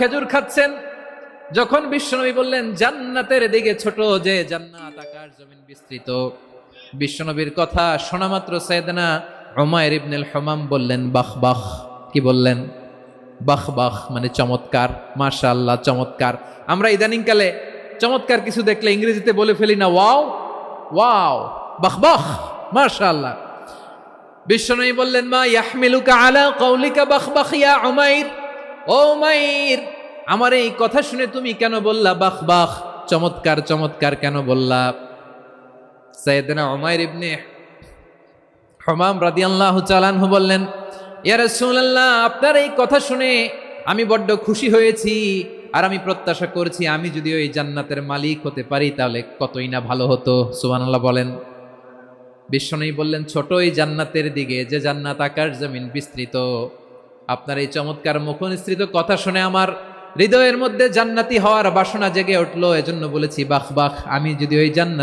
খেজুর খাচ্ছেন, যখন বিশ্বনবী বললেন জান্নাতের দিকে ছোট, যে জান্নাত আকাশ জমিন বিস্তৃত, বিশ্বনবীর কথা শোনা মাত্র সাইয়েদনা উমাইর ইবনে আল-হুমাম বললেন বাহ বাহ। কি বললেন? বাহ বাহ, মানে চমৎকার, মাশাআল্লাহ, চমৎকার। আমরা ইদানিং কালে চমৎকার কিছু দেখলে ইংরেজিতে বলে ফেলি না ওয়াও ওয়াও, বাহ বাহ, মাশাআল্লাহ। বিশ্বনবী বললেন মা ইয়াহমিলুকা আলা কওলিকা বাহ বাহ ইয়া উমাইর, ও উমাইর, আমার এই কথা শুনে তুমি কেন বললা বাহ বাহ, চমৎকার চমৎকার কেন বললা? সাইয়েদনা উমাইর ইবনে হুমাম রাদিয়াল্লাহু তাআলা আনহু বললেন, ইয়া রাসূলুল্লাহ, আপনার এই কথা শুনে আমি বড্ড খুশি হয়েছি, আর আমি প্রত্যাশা করছি আমি যদি ওই জান্নাতের মালিক হতে পারি তাহলে কতই না ভালো হতো। সুবহানাল্লাহ বলেন। বিশ্বনবী বললেন ছোট এই জান্নাতের দিকে, যে জান্নাত আকাশ জমিন বিস্তৃত। আপনার এই চমৎকার মুখনিসৃত কথা শুনে আমার হৃদয়ের মধ্যে জান্নাতি হওয়ার বাসনা জেগে উঠলো, এজন্য বলেছি বাহ বাহ, আমি যদি ওই জান্নাত